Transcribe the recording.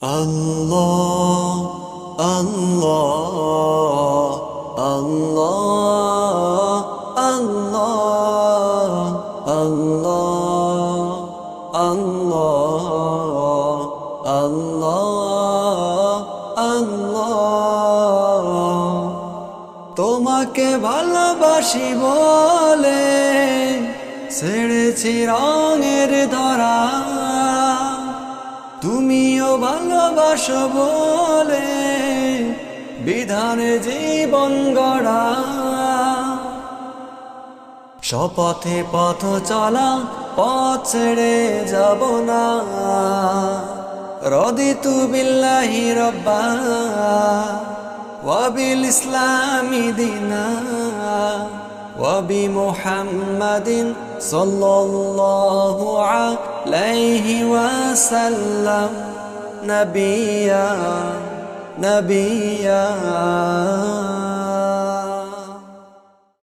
আল্লাহ আল্লাহ আল্লাহ আল্লাহ আল্লাহ আল্লাহ আল্লাহ আল্লাহ তোমাকে ভালোবাসি বলে ছেড়েছি রঙের ধরা, তুমিও ভালোবাসো বলে বিধানে জীবন গড়া। শপথে পথ চলা, পথ ছেড়ে যাব না। রদিতু বিল্লাহি রব্বা ওয়া বিল ইসলামি দীনা ওয়া বি মুহাম্মাদিন সাল্লাল্লাহু আলাইহি ওয়াসাল্লাম নবিয়া নবিয়া।